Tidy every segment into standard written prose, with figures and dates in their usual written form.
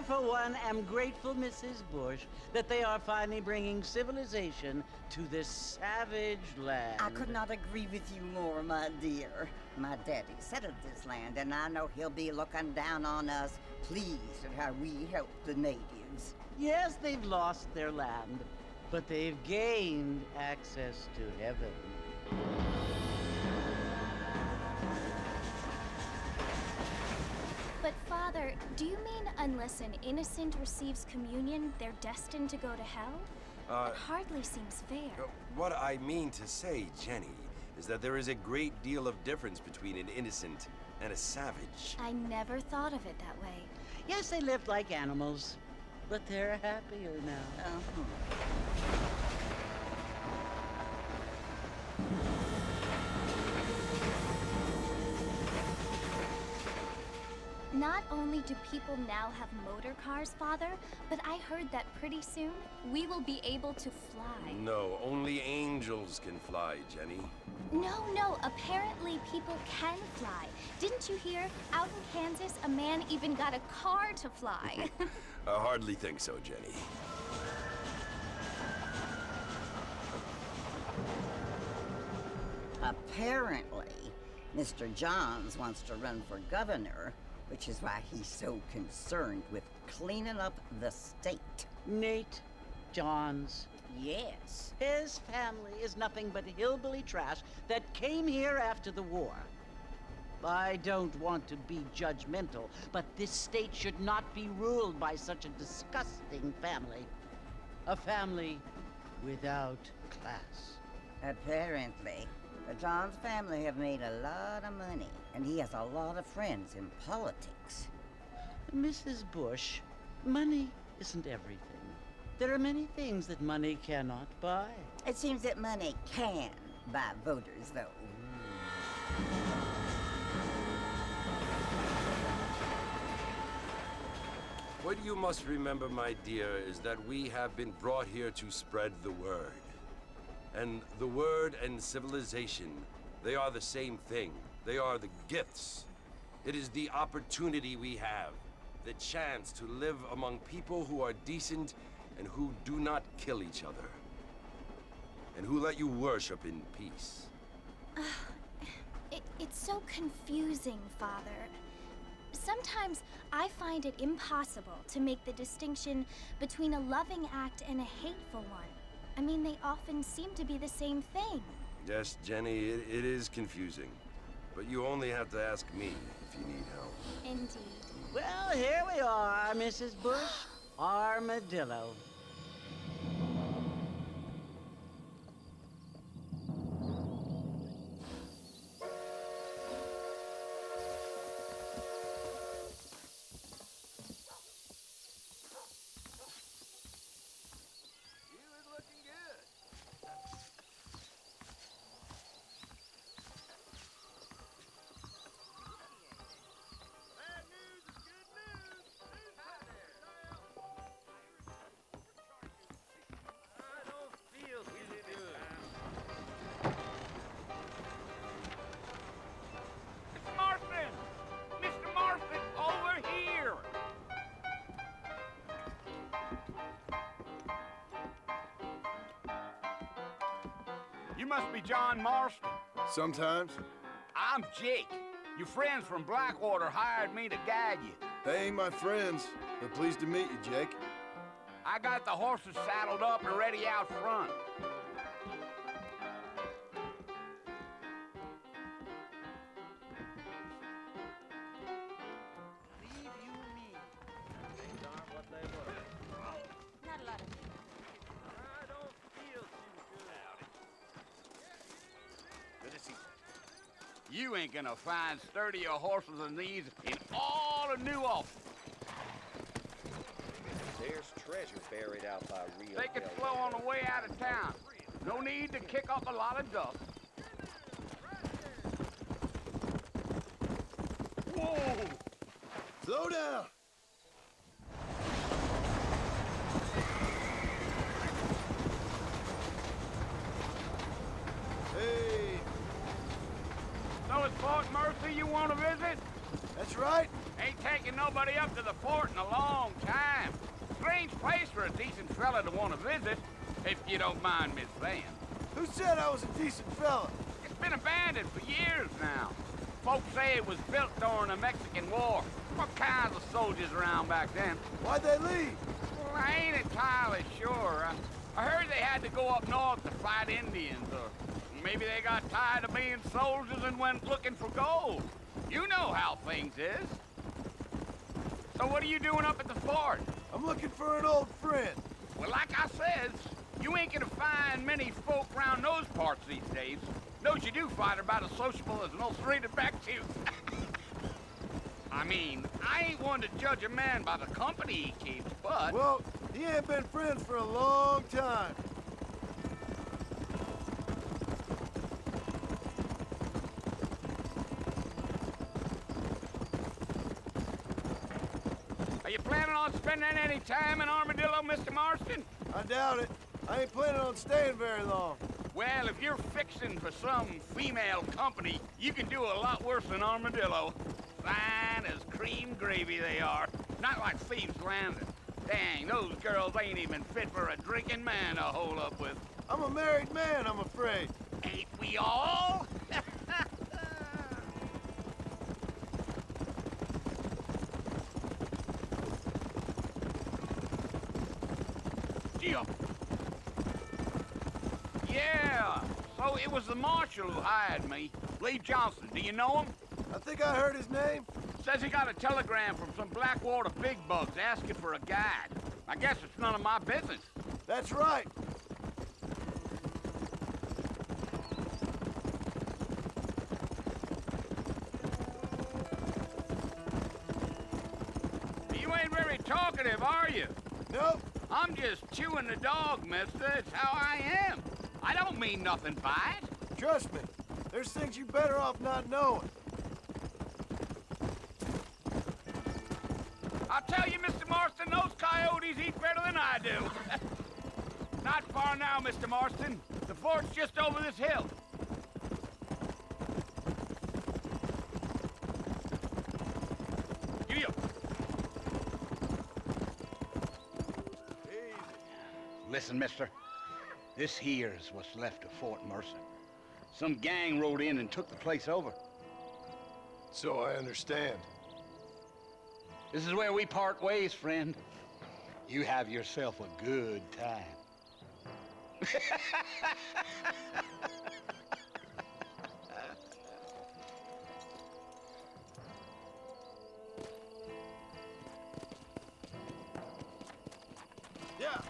for one, am grateful, Mrs. Bush, that they are finally bringing civilization to this savage land. I could not agree with you more, my dear. My daddy settled this land, and I know he'll be looking down on us, pleased at how we help the natives. Yes, they've lost their land, but they've gained access to heaven. But Father, do you mean unless an innocent receives communion, they're destined to go to hell? That hardly seems fair. What I mean to say, Jenny, is that there is a great deal of difference between an innocent and a savage. I never thought of it that way. Yes, they lived like animals, but they're happier now. Not only do people now have motor cars, Father, but I heard that pretty soon we will be able to fly. No, only angels can fly, Jenny. No, apparently people can fly. Didn't you hear? Out in Kansas, a man even got a car to fly. I hardly think so, Jenny. Apparently, Mr. Johns wants to run for governor, which is why he's so concerned with cleaning up the state. Nate Johns. Yes. His family is nothing but hillbilly trash that came here after the war. I don't want to be judgmental, but this state should not be ruled by such a disgusting family. A family without class. Apparently. The Johns family have made a lot of money, and he has a lot of friends in politics. Mrs. Bush, money isn't everything. There are many things that money cannot buy. It seems that money can buy voters, though. What you must remember, my dear, is that we have been brought here to spread the word. And the word and civilization, they are the same thing. They are the gifts. It is the opportunity we have, the chance to live among people who are decent and who do not kill each other, and who let you worship in peace. It's so confusing, Father. Sometimes I find it impossible to make the distinction between a loving act and a hateful one. I mean, they often seem to be the same thing. Yes, Jenny, it is confusing. But you only have to ask me if you need help. Indeed. Well, here we are, Mrs. Bush. Armadillo. You must be John Marston. Sometimes. I'm Jake. Your friends from Blackwater hired me to guide you. They ain't my friends, but pleased to meet you, Jake. I got the horses saddled up and ready out front. You ain't gonna find sturdier horses than these in all of New Ulster. There's treasure buried out by real. They could flow on the way out of town. No need to kick up a lot of dust. Whoa! Slow down! Hey! So it's Fort Mercy you want to visit? That's right. Ain't taken nobody up to the fort in a long time. Strange place for a decent fella to want to visit, if you don't mind me saying. Who said I was a decent fella? It's been abandoned for years now. Folks say it was built during the Mexican War. What kinds of soldiers around back then? Why'd they leave? Well, I ain't entirely sure. I heard they had to go up north to fight Indians, or maybe they got tired of being soldiers and went looking for gold. You know how things is. So what are you doing up at the fort? I'm looking for an old friend. Well, like I says, you ain't gonna find many folk around those parts these days. Those you do find are about as sociable as an ulcerated back tooth. I mean, I ain't one to judge a man by the company he keeps, but... Well, he ain't been friends for a long time. Are you planning on spending any time in Armadillo, Mr. Marston? I doubt it. I ain't planning on staying very long. Well, if you're fixing for some female company, you can do a lot worse than Armadillo. Fine as cream gravy they are. Not like Thieves' Landing. Dang, those girls ain't even fit for a drinking man to hold up with. I'm a married man, I'm afraid. Ain't we all? Geo. Yeah, so it was the marshal who hired me. Lee Johnson, do you know him? I think I heard his name. Says he got a telegram from some Blackwater big bugs asking for a guide. I guess it's none of my business. That's right. You ain't very talkative, are you? Nope. I'm just chewing the dog, mister. It's how I am. I don't mean nothing by it. Trust me. There's things you better off not knowing. I'll tell you, Mr. Marston, those coyotes eat better than I do. Not far now, Mr. Marston. The fort's just over this hill. Giddy up. Listen, mister. This here's what's left of Fort Mercer. Some gang rode in and took the place over. So I understand. This is where we part ways, friend. You have yourself a good time. Yeah.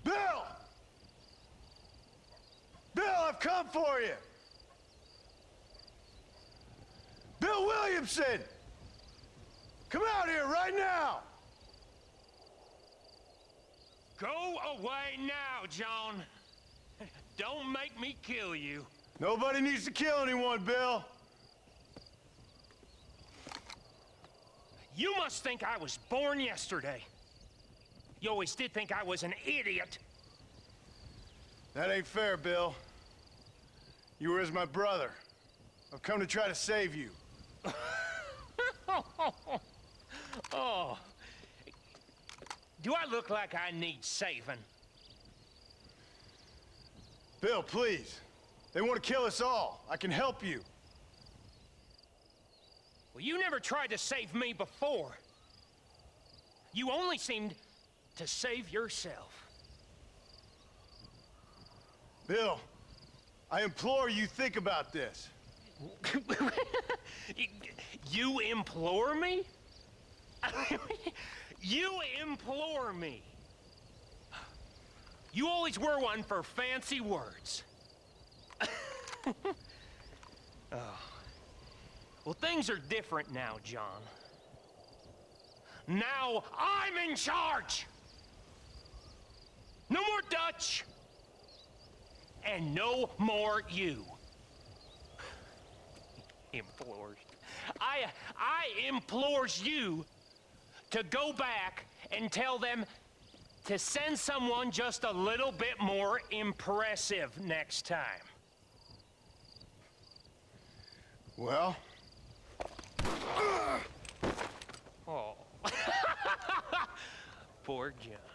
Bill! Bill, I've come for you! Bill Williamson! Come out here right now! Go away now, John. Don't make me kill you. Nobody needs to kill anyone, Bill. You must think I was born yesterday. You always did think I was an idiot. That ain't fair, Bill. You were as my brother. I've come to try to save you. Oh. Do I look like I need saving? Bill, please. They want to kill us all. I can help you. Well, you never tried to save me before. You only seemed to save yourself. Bill, I implore you think about this. You implore me? You implore me. You always were one for fancy words. Oh. Well, things are different now, John. Now I'm in charge! No more Dutch! And no more you. Implores. I implores you to go back and tell them to send someone just a little bit more impressive next time. Well? Oh. Poor John.